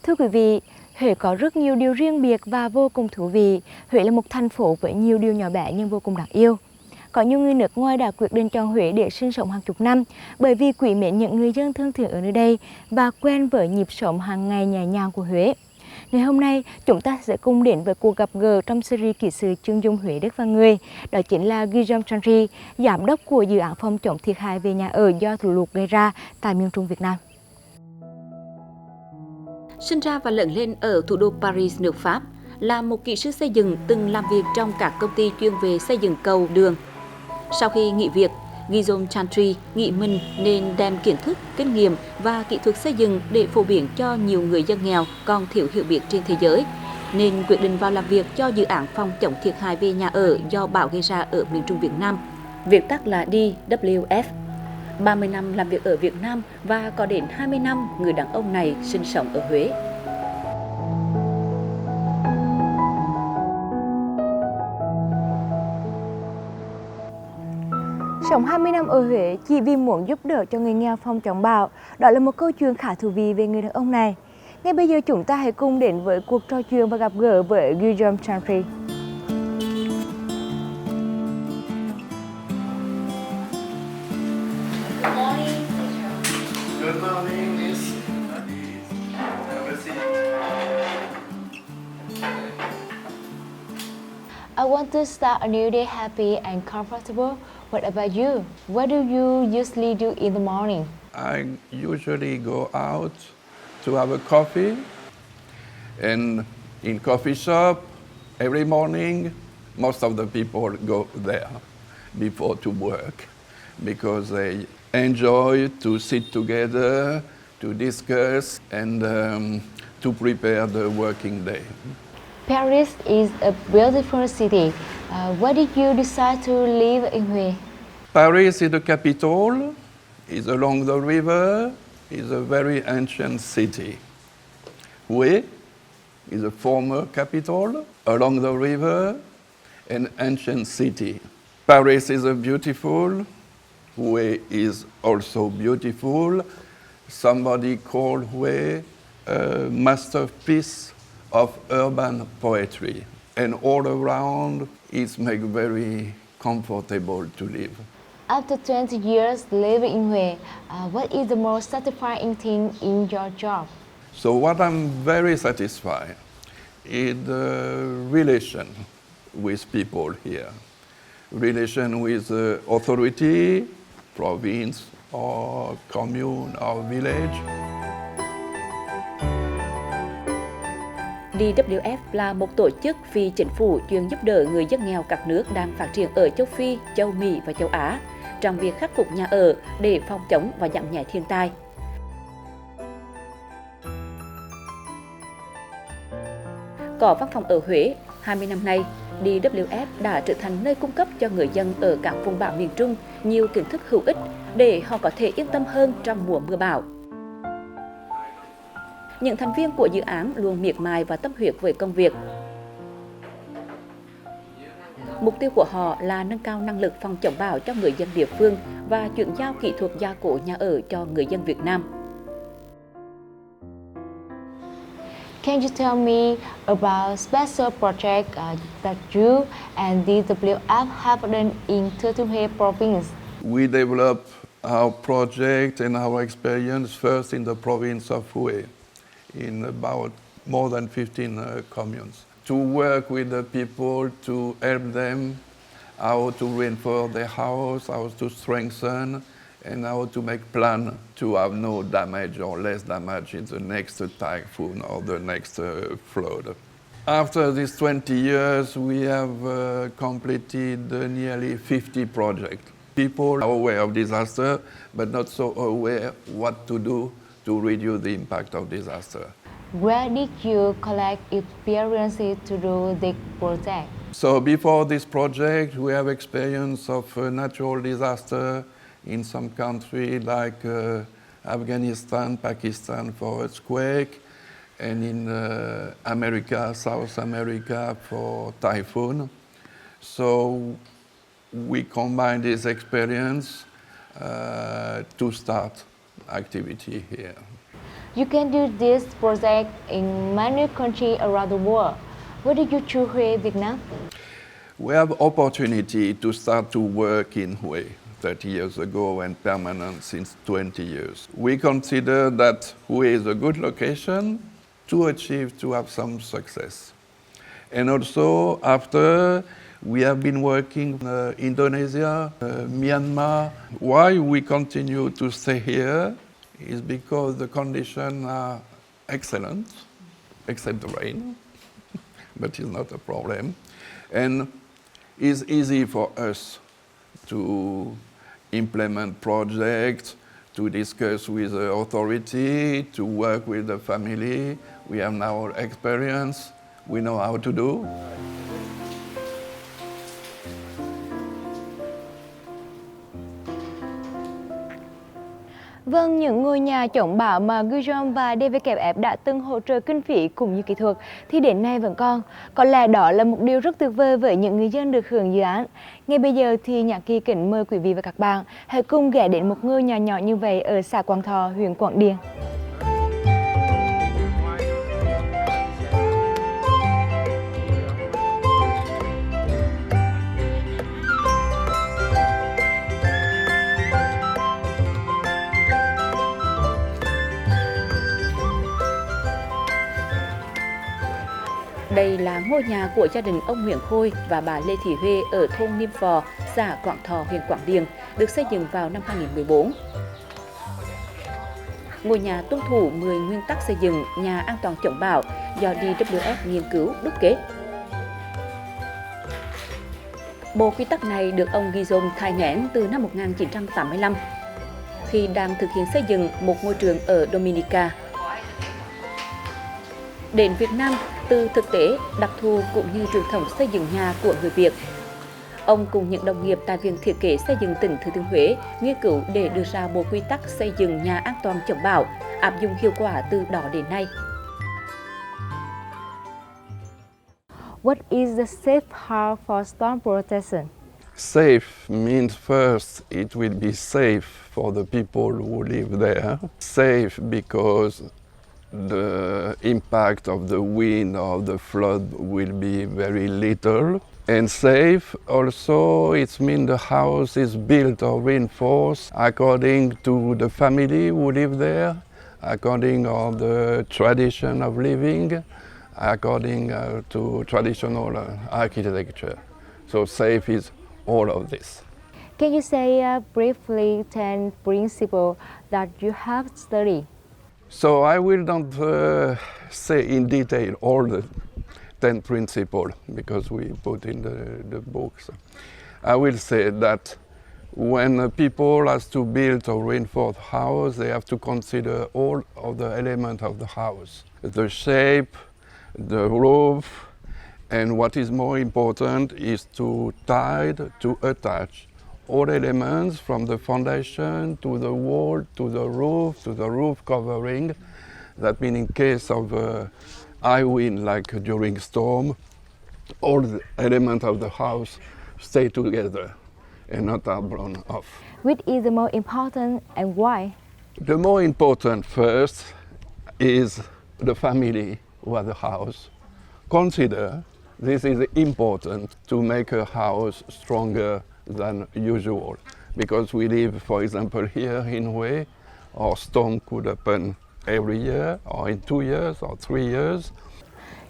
Thưa quý vị, Huế có rất nhiều điều riêng biệt và vô cùng thú vị. Huế là một thành phố với nhiều điều nhỏ bé nhưng vô cùng đáng yêu. Có nhiều người nước ngoài đã quyết định chọn Huế để sinh sống hàng chục năm bởi vì quý mến những người dân thân thiện ở nơi đây và quen với nhịp sống hàng ngày nhẹ nhàng của Huế. Ngày hôm nay, chúng ta sẽ cùng đến với cuộc gặp gỡ trong series kỹ sư chuyên dùng Huế đất và người. Đó chính là Guillaume, giám đốc của dự án phòng chống thiệt hại về nhà ở do lũ lụt gây ra tại miền Trung Việt Nam. Sinh ra và lớn lên ở thủ đô Paris, nước Pháp, là một kỹ sư xây dựng từng làm việc trong các công ty chuyên về xây dựng cầu, đường. Sau khi nghỉ việc, Guillaume nghĩ mình nên đem kiến thức, kinh nghiệm và kỹ thuật xây dựng để phổ biến cho nhiều người dân nghèo còn thiếu hiểu biết trên thế giới, nên quyết định vào làm việc cho dự án phòng chống thiệt hại về nhà ở do bão gây ra ở miền Trung Việt Nam, viết tắt là THUA. 30 năm làm việc ở Việt Nam và có đến 20 năm người đàn ông này sinh sống ở Huế. Sống 20 năm ở Huế chỉ vì muốn giúp đỡ cho người nghèo phòng chống bão, đó là một câu chuyện khá thú vị về người đàn ông này. Ngay bây giờ chúng ta hãy cùng đến với cuộc trò chuyện và gặp gỡ với Guillaume. Good morning, Miss. Have a seat. I want to start a new day happy and comfortable. What about you? What do you usually do in the morning? I usually go out to have a coffee, and in coffee shop every morning most of the people go there before to work because they enjoy to sit together, to discuss and to prepare the working day. Paris is a beautiful city. Why did you decide to live in Huế? Paris is the capital, is along the river, is a very ancient city. Huế is a former capital, along the river, an ancient city. Paris is a beautiful, Huế is also beautiful. Somebody called Huế a masterpiece of urban poetry. And all around it's make very comfortable to live. After 20 years living in Huế, what is the most satisfying thing in your job? So what I'm very satisfied is the relation with people here. Relation with authority, province or commune or village. THUA là một tổ chức phi chính phủ chuyên giúp đỡ người dân nghèo các nước đang phát triển ở châu Phi, châu Mỹ và châu Á trong việc khắc phục nhà ở để phòng chống và giảm nhẹ thiên tai. Có văn phòng ở Huế, 20 năm nay, THUA đã trở thành nơi cung cấp cho người dân ở các vùng bão miền Trung nhiều kiến thức hữu ích để họ có thể yên tâm hơn trong mùa mưa bão. Những thành viên của dự án luôn miệt mài và tâm huyết với công việc. Mục tiêu của họ là nâng cao năng lực phòng chống bão cho người dân địa phương và chuyển giao kỹ thuật gia cố nhà ở cho người dân Việt Nam. Can you tell me about special project that you and THUA have done in THUA province? We develop our project and our experience first in the province of Hue, in about more than 15 communes, to work with the people to help them how to reinforce their house, how to strengthen, and how to make plan to have no damage or less damage in the next typhoon or the next flood. After these 20 years, we have completed nearly 50 projects. People are aware of disaster, but not so aware what to do to reduce the impact of disaster. Where did you collect experiences to do the project? So before this project, we have experience of natural disaster in some countries like Afghanistan, Pakistan for earthquake, and in America, South America for typhoon. So we combine this experience to start activity here. You can do this project in many countries around the world. Why did you choose Hue, Vietnam? We have opportunity to start to work in Hue 30 years ago and permanent since 20 years. We consider that Hue is a good location to have some success. And also after we have been working in Indonesia, Myanmar. Why we continue to stay here is because the conditions are excellent, except the rain, but it's not a problem. And it's easy for us to implement projects, to discuss with the authority, to work with the family. We have now experience, we know how to do. Vâng, những ngôi nhà chống bão mà Guillaume và DWF đã từng hỗ trợ kinh phí cũng như kỹ thuật thì đến nay vẫn còn. Có lẽ đó là một điều rất tuyệt vời với những người dân được hưởng dự án. Ngay bây giờ thì Nhã Kỳ kính mời quý vị và các bạn hãy cùng ghé đến một ngôi nhà nhỏ như vậy ở xã Quảng Thọ, huyện Quảng Điền. Đây là ngôi nhà của gia đình ông Nguyễn Khôi và bà Lê Thị Huê ở thôn Niêm Phò, xã Quảng Thọ, huyện Quảng Điền, được xây dựng vào năm 2014. Ngôi nhà tuân thủ 10 nguyên tắc xây dựng nhà an toàn chống bão do TWF nghiên cứu đúc kết. Bộ quy tắc này được ông Guillaume thai nghén từ năm 1985 khi đang thực hiện xây dựng một ngôi trường ở Dominica. Đến Việt Nam, từ thực tế, đặc thù cũng như truyền thống xây dựng nhà của người Việt, ông cùng những đồng nghiệp tại Viện Thiết kế Xây dựng tỉnh Thừa Thiên Huế nghiên cứu để đưa ra bộ quy tắc xây dựng nhà an toàn chống bão, áp dụng hiệu quả từ đó đến nay. What is the safe house for storm protection? Safe means first it will be safe for the people who live there. Safe because the impact of the wind or the flood will be very little. And safe also it means the house is built or reinforced according to the family who live there, according to the tradition of living, according to traditional architecture. So safe is all of this. Can you say briefly 10 principles that you have studied? So I will not say in detail all the 10 principles because we put in the books. I will say that when people has to build or reinforce house, they have to consider all of the elements of the house. The shape, the roof, and what is more important is to attach all elements from the foundation to the wall, to the roof covering. That means in case of high wind, like during storm, all the elements of the house stay together and not are blown off. Which is the more important and why? The more important first is the family who has the house. Consider this is important to make a house stronger than usual, because we live, for example, here in Hue, or storm could happen every year, or in 2 years, or 3 years.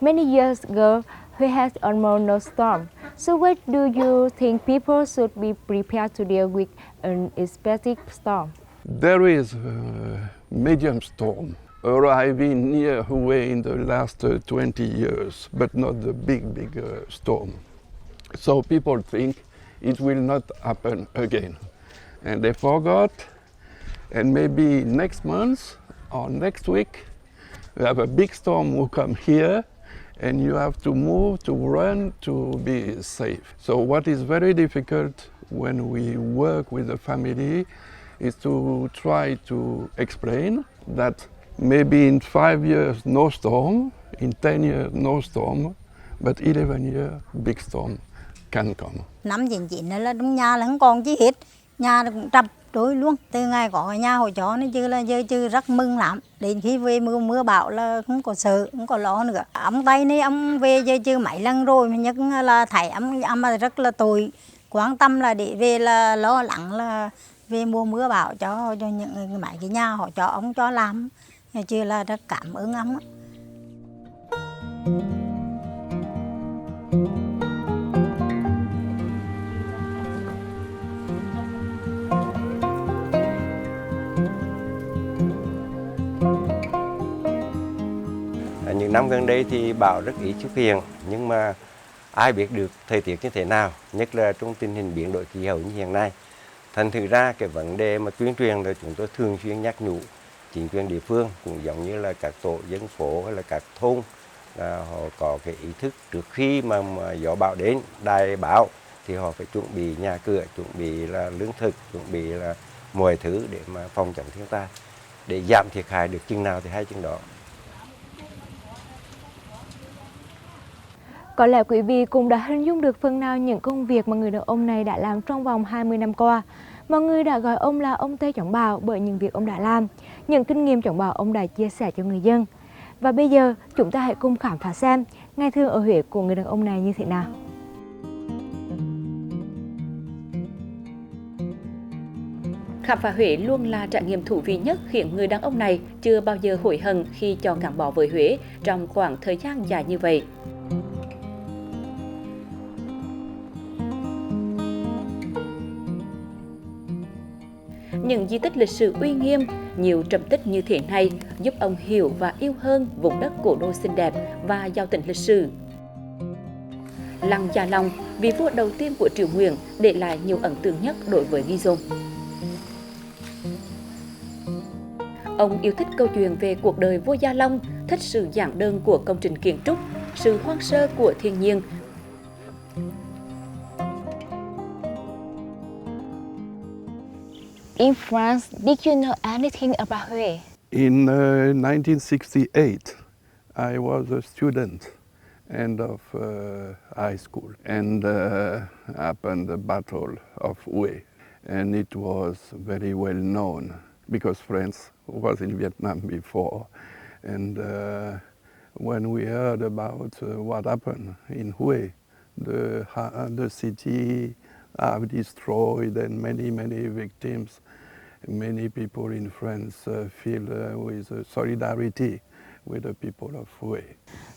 Many years ago, we had almost no storm. So what do you think people should be prepared to deal with an expected storm? There is a medium storm arriving near Hue in the last 20 years, but not the big storm. So people think it will not happen again. And they forgot, and maybe next month or next week, we have a big storm who come here, and you have to move, to run, to be safe. So what is very difficult when we work with the family is to try to explain that maybe in 5 years no storm, in 10 years no storm, but 11 years big storm can come. Năm 99 là trong nhà là không còn chi hết, nhà cũng trập, trôi luôn. Từ ngày có cái nhà họ cho nên chứ rất mừng lắm. Đến khi về mưa bão là không có sợ, không có lo nữa. Ông Tây này ông về chứ mấy lần rồi, mà nhất là thấy ông rất là tội, quan tâm là để về là lo lắng là về mùa mưa bão cho những mấy cái nhà họ cho ông cho làm, chứ là rất cảm ơn ông. Những năm gần đây thì bão rất ít xuất hiện, nhưng mà ai biết được thời tiết như thế nào, nhất là trong tình hình biến đổi khí hậu như hiện nay. Thành thử ra cái vấn đề mà tuyên truyền là chúng tôi thường xuyên nhắc nhủ chính quyền địa phương, cũng giống như là các tổ dân phố hay là các thôn, là họ có cái ý thức trước khi mà gió bão đến, đài bão thì họ phải chuẩn bị nhà cửa, chuẩn bị là lương thực, chuẩn bị là mọi thứ để mà phòng chống thiên tai, để giảm thiệt hại được chừng nào thì hay chừng đó. Có lẽ quý vị cũng đã hình dung được phần nào những công việc mà người đàn ông này đã làm trong vòng 20 năm qua. Mọi người đã gọi ông là ông Tê chống bão bởi những việc ông đã làm, những kinh nghiệm chống bão ông đã chia sẻ cho người dân. Và bây giờ chúng ta hãy cùng khám phá xem ngày thường ở Huế của người đàn ông này như thế nào. Khám phá Huế luôn là trải nghiệm thú vị nhất, khiến người đàn ông này chưa bao giờ hối hận khi chọn gắn bó với Huế trong khoảng thời gian dài như vậy. Những di tích lịch sử uy nghiêm, nhiều trầm tích như thế này giúp ông hiểu và yêu hơn vùng đất cố đô xinh đẹp và giàu tính lịch sử. Lăng Gia Long, vị vua đầu tiên của triều Nguyễn, để lại nhiều ấn tượng nhất đối với Guillaume. Ông yêu thích câu chuyện về cuộc đời vua Gia Long, thích sự giản đơn của công trình kiến trúc, sự hoang sơ của thiên nhiên. In France, did you know anything about Huế? In 1968, I was a student end of high school, and happened the Battle of Hue, and it was very well known because France was in Vietnam before, and when we heard about what happened in Hue, the city have destroyed and many victims. Many people in France feel with solidarity with the people of Hue.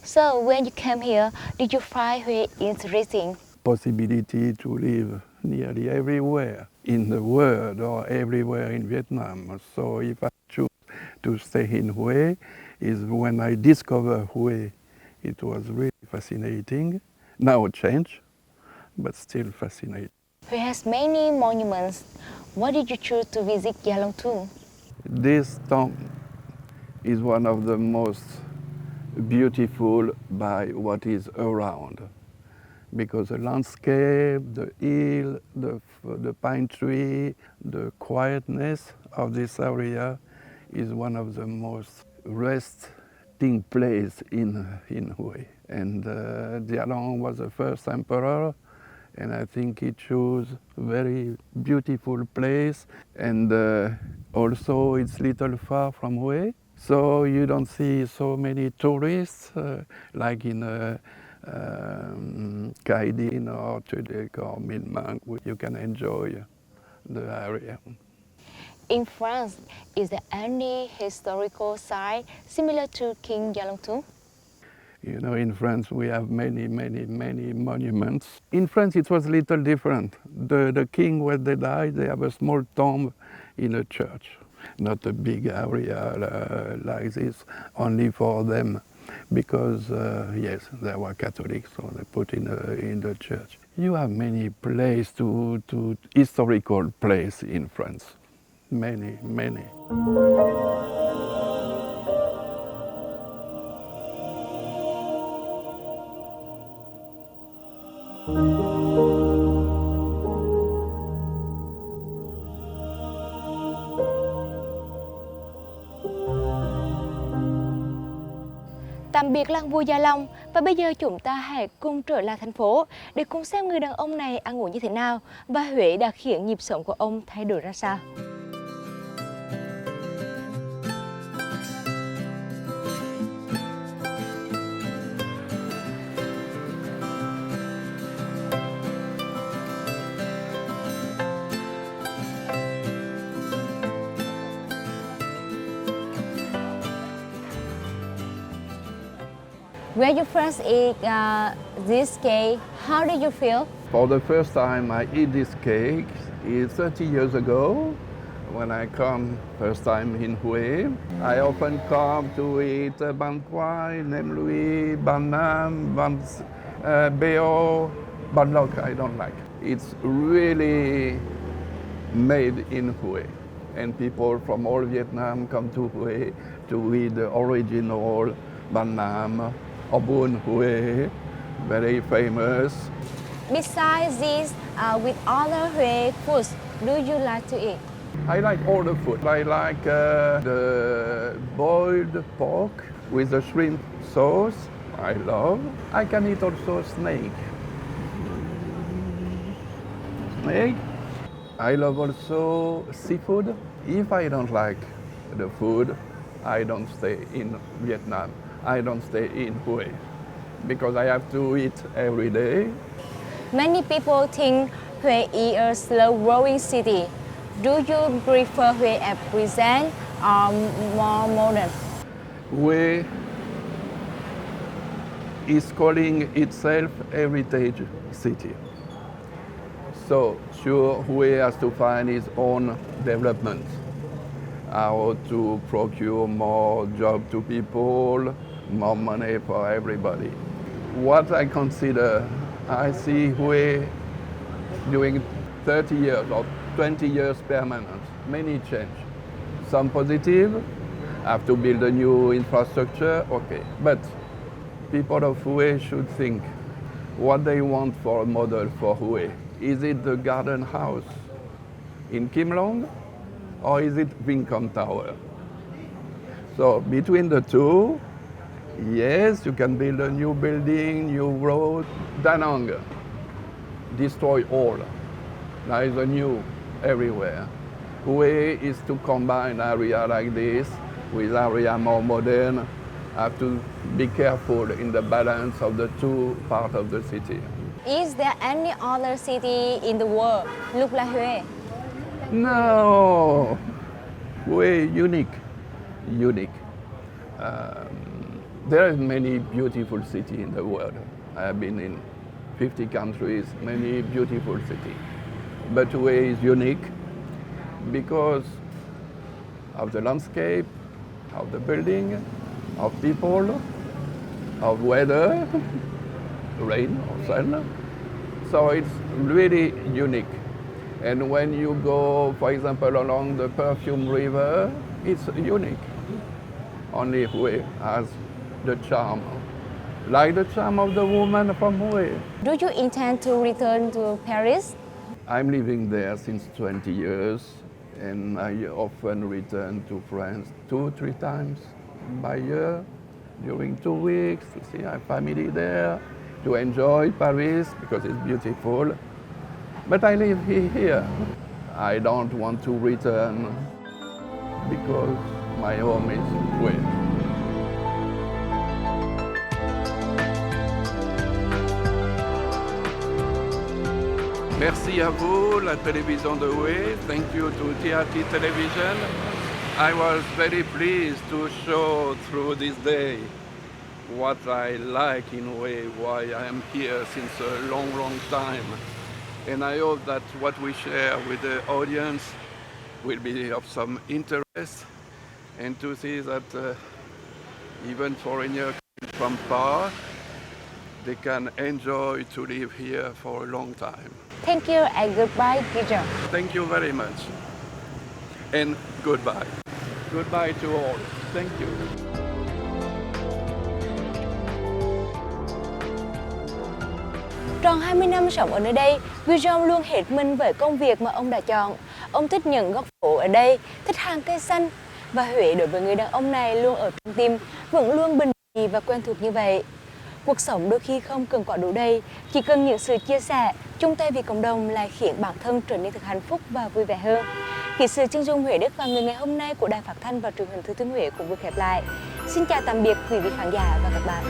So when you came here, did you find Huế interesting? Possibility to live nearly everywhere in the world or everywhere in Vietnam. So if I choose to stay in Hue, is when I discover Hue, it was really fascinating. Now change, but still fascinating. Huế has many monuments. Why did you choose to visit Gia Long too? This tomb is one of the most beautiful by what is around, because the landscape, the hill, the pine tree, the quietness of this area is one of the most resting place in Hue. And Gia Long was the first emperor, and I think he chose a very beautiful place, and also it's little far from Hue, so you don't see so many tourists like in Cai Dinh or Tudec or Minh. You can enjoy the area. In France, is there any historical site similar to King Gia Long too? You know, in France we have many monuments. In France it was a little different. The king, when they died, they have a small tomb in a church, not a big area like this, only for them, because yes, they were Catholics, so they put in the church. You have many places to historical place in France, many. Tạm biệt lăng vua Gia Long, và bây giờ chúng ta hãy cùng trở lại thành phố để cùng xem người đàn ông này ăn uống như thế nào và Huế đã khiến nhịp sống của ông thay đổi ra sao. When you first eat this cake, how did you feel? For the first time I eat this cake is 30 years ago when I come first time in Hue. I often come to eat Ban Quai, Nem Lui, Ban Nam, Ban Beo, Ban Loc I don't like. It's really made in Hue. And people from all Vietnam come to Hue to eat the original Ban Nam or Bun Hue, very famous. Besides this, with other Hue foods, do you like to eat? I like all the food. I like the boiled pork with the shrimp sauce. I love. I can eat also snake. Snake. I love also seafood. If I don't like the food, I don't stay in Vietnam. I don't stay in Hue because I have to eat every day. Many people think Hue is a slow-growing city. Do you prefer Hue at present or more modern? Hue is calling itself heritage city. So sure, Hue has to find its own development. How to procure more job to people, more money for everybody. What I consider, I see Hue during 30 years or 20 years permanent, many change. Some positive, have to build a new infrastructure, okay. But people of Hue should think what they want for a model for Hue. Is it the garden house in Kim Long or is it Vincom Tower? So between the two, yes, you can build a new building, new road. Da Nang, destroy all. Now is a new everywhere. Way is to combine area like this with area more modern. Have to be careful in the balance of the two parts of the city. Is there any other city in the world look like Hue? No, Hue unique, unique. There are many beautiful cities in the world. I have been in 50 countries, many beautiful cities. But Hue is unique because of the landscape, of the building, of people, of weather, rain or sun. So it's really unique. And when you go, for example, along the Perfume River, it's unique. Only Hue has the charm, like the charm of the woman from Hue. Do you intend to return to Paris? I'm living there since 20 years, and I often return to France 2-3 times by year during 2 weeks to see my family there, to enjoy Paris because it's beautiful. But I live here. I don't want to return because my home is Hue. Merci à vous, la télévision de Hue. Thank you to TRT Television. I was very pleased to show through this day what I like in Hue, why I am here since a long, long time. And I hope that what we share with the audience will be of some interest, and to see that even foreigners from far, they can enjoy to live here for a long time. Thank you and goodbye, Guillaume. Thank you very much. And goodbye. Goodbye to all. Thank you. Tròn 20 năm sống ở nơi đây, Guillaume luôn hết mình với công việc mà ông đã chọn. Ông thích những góc phố ở đây, thích hàng cây xanh. Và Huế đối với người đàn ông này luôn ở trong tim, vẫn luôn bình dị và quen thuộc như vậy. Cuộc sống đôi khi không cần quá đủ đầy, chỉ cần những sự chia sẻ, chung tay vì cộng đồng lại khiến bản thân trở nên thật hạnh phúc và vui vẻ hơn. Kỹ sư chân dung Huế Đức và người ngày hôm nay của Đài Phát thanh và Truyền hình Thừa Thiên Huế cũng vừa khép lại. Xin chào tạm biệt quý vị khán giả và các bạn.